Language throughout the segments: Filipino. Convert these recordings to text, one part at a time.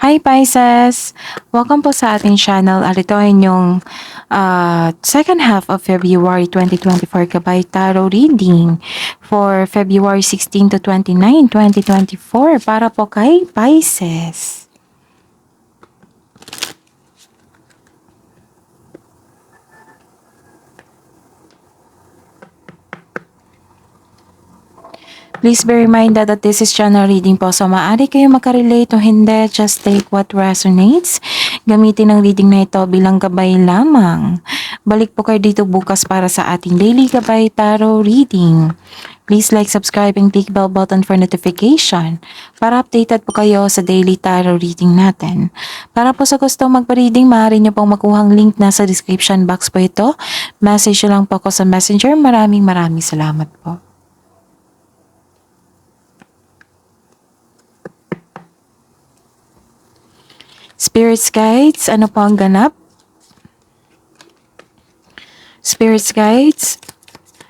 Hi Pisces! Welcome po sa ating channel at ito ay inyong second half of February 2024 Gabay Tarot Reading for February 16 to 29, 2024 para po kay Pisces. Please be reminded that this is general reading po, so maaari kayo makarelate o hindi, just take what resonates. Gamitin ang reading na ito bilang gabay lamang. Balik po kayo dito bukas para sa ating daily gabay tarot reading. Please like, subscribe, and click bell button for notification para updated po kayo sa daily tarot reading natin. Para po sa gusto magpa-reading, maaari nyo pong makuhang link na sa description box po ito. Message nyo lang po ako sa messenger. Maraming salamat po. Spirits Guides, ano po ang ganap? Spirits Guides,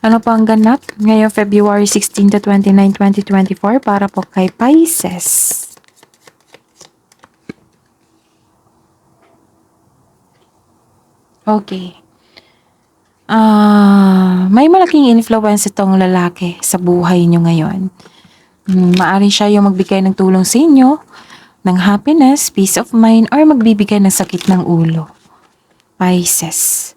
ano po ang ganap ngayong February 16 to 29, 2024 para po kay Pisces? Okay. May malaking influence itong lalaki sa buhay nyo ngayon. Maaari siya yung magbigay ng tulong sa inyo, ng happiness, peace of mind, or magbibigay ng sakit ng ulo. Pisces.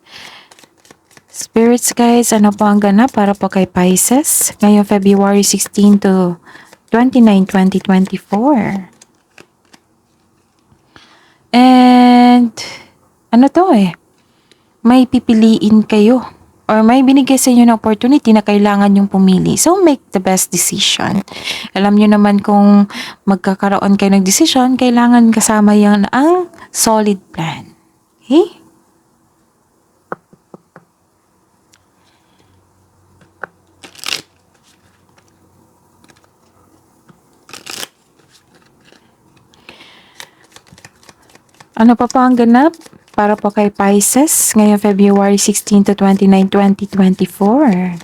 Spirits guys, ano po ang ganap para po kay Pisces ngayong February 16 to 29, 2024? And ano to may pipiliin kayo or may binigay sa inyo na opportunity na kailangan yung pumili. So, make the best decision. Alam nyo naman kung magkakaroon kayo ng decision, kailangan kasama yan ang solid plan. Okay? Ano pa po ang ganap para po kay Pisces ngayong February 16 to 29, 2024?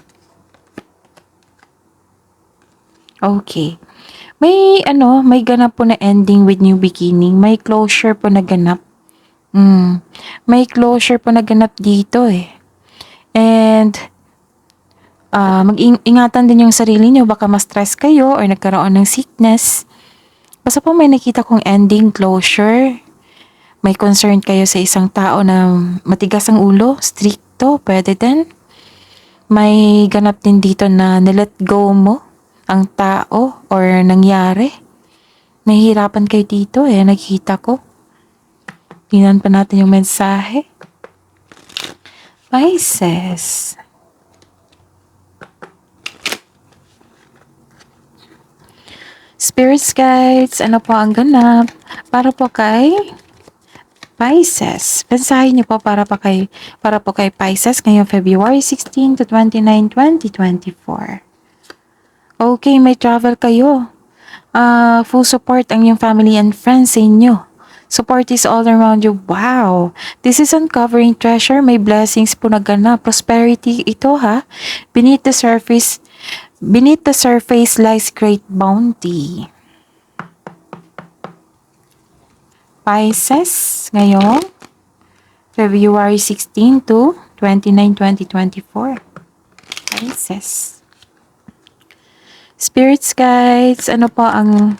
Okay. May ganap po na ending with new beginning. May closure po na ganap. May closure po na ganap dito And, mag-ingatan din yung sarili nyo. Baka ma-stress kayo or nagkaroon ng sickness. Basta po may nakita kong ending, closure. May concern kayo sa isang tao na matigas ang ulo, stricto, pwede din. May ganap din dito na nilet go mo ang tao or nangyari. Nahihirapan kayo dito nakikita ko. Tingnan pa natin yung mensahe. Pisces. Spirits guides, ano po ang ganap para po kay Pisces? Pensahin niyo po para po kay Pisces ngayong February 16 to 29, 2024. Okay, may travel kayo. Full support ang yung family and friends sa inyo. Support is all around you. Wow! This is uncovering treasure. May blessings po na ganap. Prosperity ito Beneath the surface lies great bounty. Pisces, ngayong February 16 to 29, 2024. Pisces. Spirits guides, ano po ang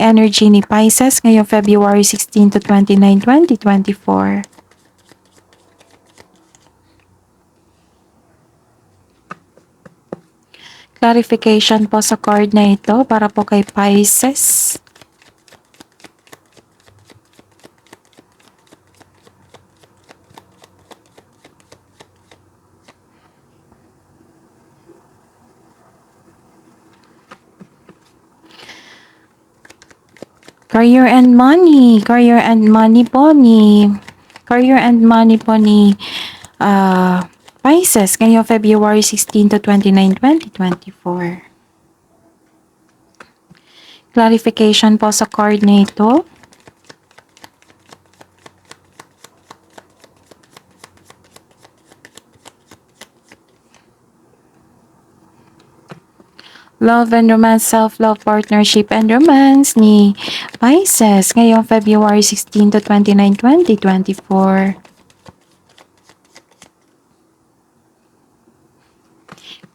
energy ni Pisces ngayong February 16 to 29, 2024? Clarification po sa card na ito para po kay Pisces. Career and money po ni Pisces ngayong February 16 to 29, 2024. Clarification po sa card na ito. Love and romance, self-love, partnership, and romance ni Pisces ngayong February 16 to 29, 2024.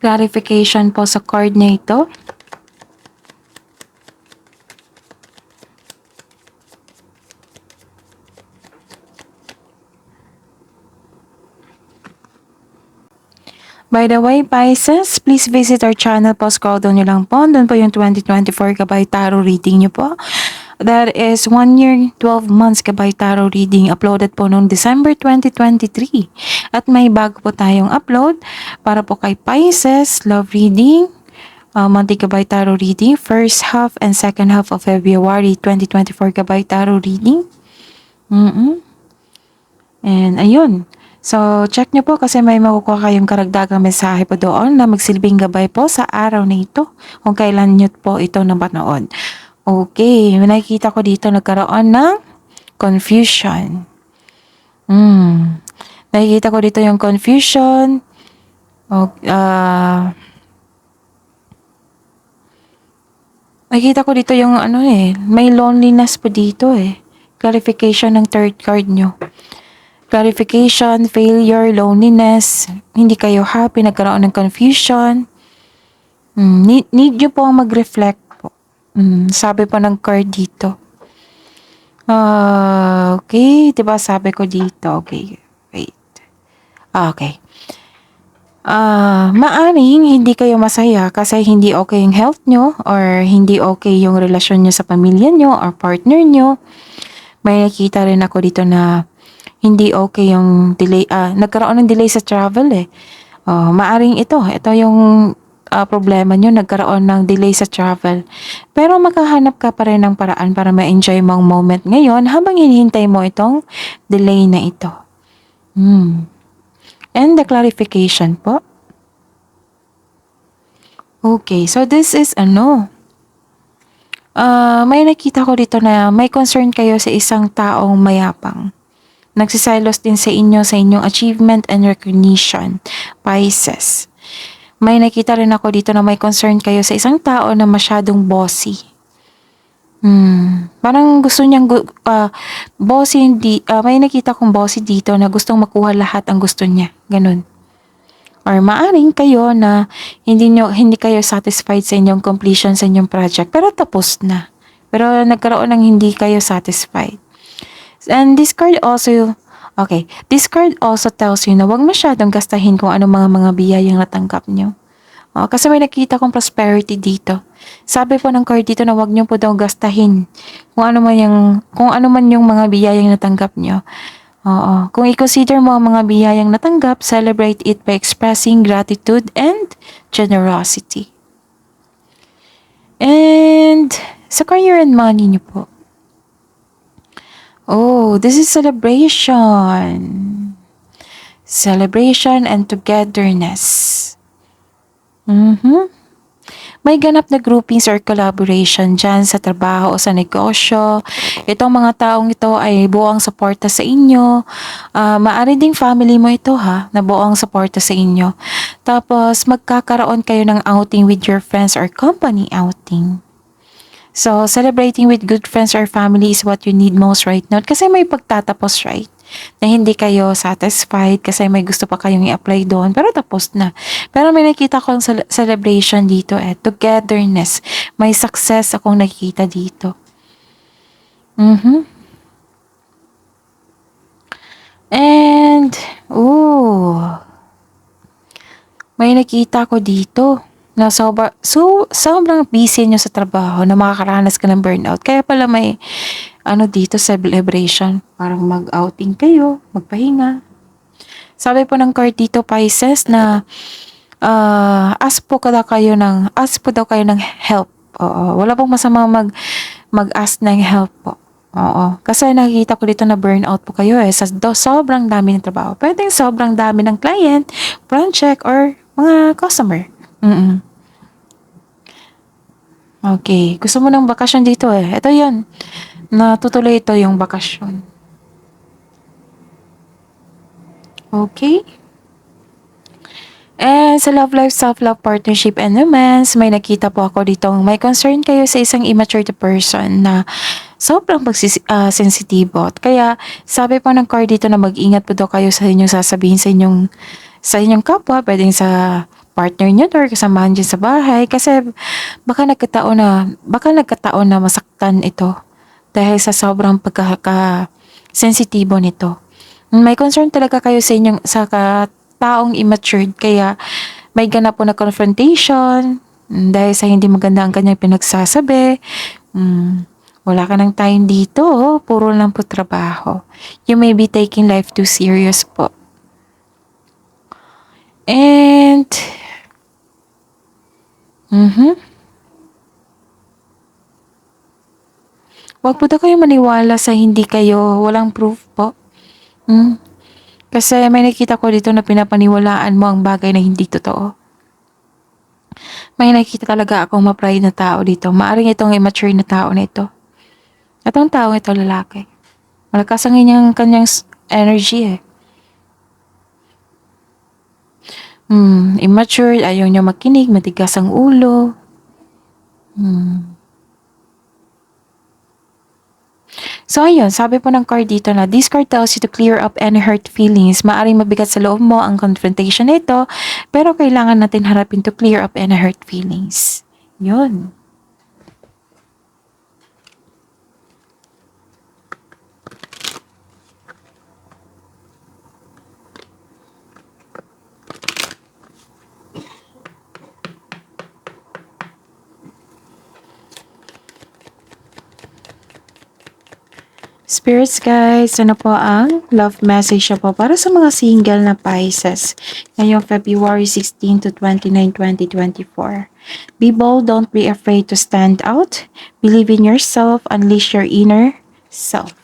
Clarification po sa card na ito. By the way, Pisces, please visit our channel po. Scroll down nyo lang po. Doon po yung 2024 Gabay Tarot reading nyo po. That is 1 year, 12 months Gabay Tarot reading. Uploaded po noong December 2023. At may bago po tayong upload para po kay Pisces, love reading, monthly Gabay Tarot reading, first half and second half of February 2024 Gabay Tarot reading. And ayun. So, check nyo po kasi may makukuha kayong karagdagang mensahe po doon na magsilbing gabay po sa araw na ito kung kailan nyo po ito napanood. Okay, nakikita ko dito nagkaroon ng confusion. Nakikita ko dito yung confusion. Nakikita ko dito yung may loneliness po dito Clarification ng third card nyo. Clarification, failure, loneliness, hindi kayo happy, nagkaroon ng confusion. Need nyo po mag-reflect po. Sabi po ng card dito. Okay, diba sabi ko dito. Okay, wait. Okay. Maaring hindi kayo masaya kasi hindi okay yung health nyo or hindi okay yung relasyon nyo sa pamilya nyo or partner nyo. May nakita rin ako dito na hindi okay yung delay, nagkaroon ng delay sa travel maaring ito yung problema nyo, nagkaroon ng delay sa travel. Pero makahanap ka pa rin ng paraan para ma-enjoy mo ang moment ngayon habang hinihintay mo itong delay na ito. And the clarification po. Okay, so this is may nakita ko dito na may concern kayo sa isang taong mayapang. Nagsisilos din sa inyong achievement and recognition, Pisces. May nakita rin ako dito na may concern kayo sa isang tao na masyadong bossy. Parang gusto niyang bossy, may nakita kong bossy dito na gustong makuha lahat ang gusto niya. Ganun. Or maaring kayo na hindi kayo satisfied sa inyong completion sa inyong project pero tapos na. Pero nagkaroon ng hindi kayo satisfied. And this card also tells you na huwag masyadong gastahin kung anong mga biyayang natanggap nyo. Kasi may nakita kong prosperity dito. Sabi po ng card dito na huwag nyo po daw gastahin kung ano man yung mga biyayang natanggap nyo. Kung i-consider mo ang mga biyayang natanggap, celebrate it by expressing gratitude and generosity. And sa career and money nyo po. This is celebration. Celebration and togetherness. May ganap na groupings or collaboration dyan sa trabaho o sa negosyo. Itong mga taong ito ay buong suporta sa inyo. Maaari ding family mo ito na buong suporta sa inyo. Tapos magkakaroon kayo ng outing with your friends or company outing. So, celebrating with good friends or family is what you need most right now. Kasi may pagtatapos, right? Na hindi kayo satisfied kasi may gusto pa kayong i-apply doon. Pero tapos na. Pero may nakita akong celebration dito togetherness. May success akong nakikita dito. And, may nakita ko dito na sobrang busy nyo sa trabaho na makakaranas ka ng burnout. Kaya pala may dito celebration. Parang mag-outing kayo, magpahinga. Sabi po ng card dito, Pisces, na ask po daw kayo ng help. Wala pong masama mag-ask ng help po. Kasi nakikita ko dito na burnout po kayo sa sobrang dami ng trabaho. Pwedeng sobrang dami ng client, project, or mga customer. Okay. Gusto mo ng bakasyon dito Ito yun. Natutuloy ito yung bakasyon. Okay. And sa love life, self-love, partnership, and romance, may nakita po ako ditong may concern kayo sa isang immature person na sobrang sensitibo. Kaya sabi po ng card dito na mag-ingat po daw kayo sa inyong sasabihin sa inyong kapwa, pwedeng sa partner nyo or kasamahan dyan sa bahay. Kasi baka nagkataon na masaktan ito dahil sa sobrang pagkaka-sensitibo nito. May concern talaga kayo sa taong immatured kaya may ganap po na confrontation dahil sa hindi maganda ang kanyang pinagsasabi. Wala ka ng time dito, puro lang po trabaho. You may be taking life too serious po. And wag po daw kayo maniwala sa hindi kayo, walang proof po. Kasi may nakita ko dito na pinapaniwalaan mo ang bagay na hindi totoo. May nakita talaga akong ma-pride na tao dito. Maaring itong immature na tao na ito. Itong tao ito lalaki. Malakas ang kanyang energy eh. Immature, ayaw niya makinig, matigas ang ulo. So ayun, sabi po ng card dito na this card tells you to clear up any hurt feelings. Maaring mabigat sa loob mo ang confrontation na ito, pero kailangan natin harapin to clear up any hurt feelings. Yun. Spirits guys, ano po ang love message po para sa mga single na Pisces ngayong February 16 to 29, 2024. Be bold, don't be afraid to stand out. Believe in yourself, unleash your inner self.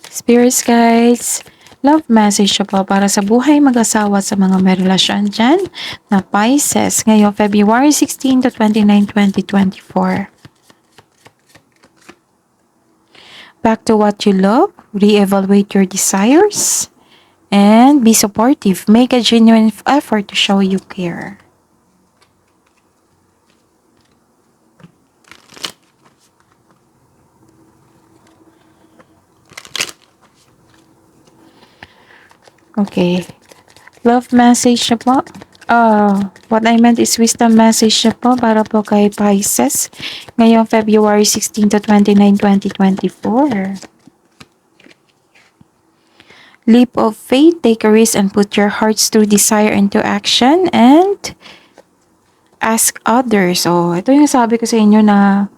Spirits guys, love message po para sa buhay mag-asawa sa mga may relasyon dyan na Pisces ngayong February 16 to 29, 2024. Back to what you love, reevaluate your desires, and be supportive. Make a genuine effort to show you care. Okay. Love message na po. What I meant is wisdom message na po para po kay Pisces ngayong February 16 to 29, 2024. Leap of faith, take a risk and put your heart's true desire into action and ask others. Ito yung sabi ko sa inyo na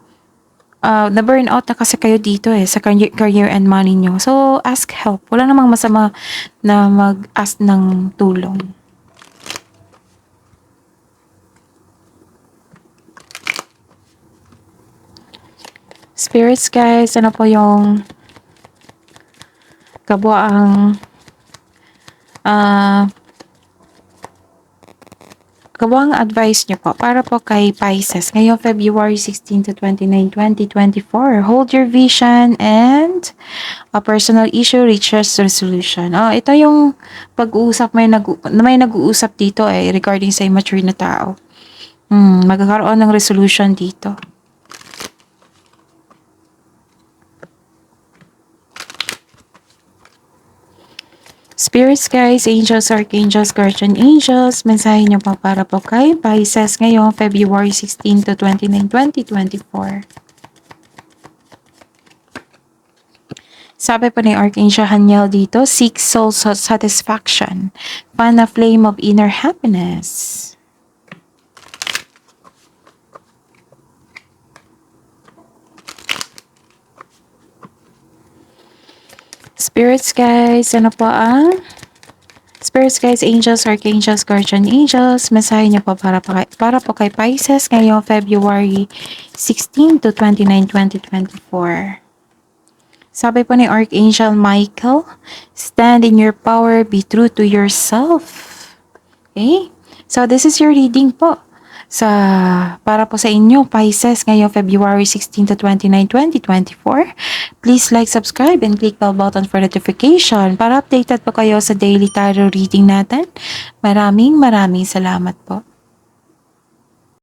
na-burn out na kasi kayo dito sa career and money nyo. So, ask help. Wala namang masama na mag-ask ng tulong. Spirits guys, ano po yung kabuang advice nyo po para po kay Pisces ngayong February 16 to 29, 2024. Hold your vision and a personal issue reaches resolution. Ito yung pag-uusap, may nag-uusap dito regarding sa immature na tao. Magkakaroon ng resolution dito. Spirits guys, angels, archangels, guardian angels, mensahe niyo po para po kay Pisces ngayong February 16 to 29, 2024. Sabi po ni Archangel Haniel dito, seek soul satisfaction, fan a flame of inner happiness. Spirits guys, ano po ang Spirits guys, angels, archangels, guardian angels, mensahe niyo po para po kay Pisces ngayong February 16 to 29, 2024. Sabi po ni Archangel Michael, stand in your power, be true to yourself. Okay? So this is your reading po para po sa inyo, Pisces, ngayong February 16 to 29, 2024. Please like, subscribe, and click bell button for notification para updated po kayo sa daily tarot reading natin. Maraming salamat po.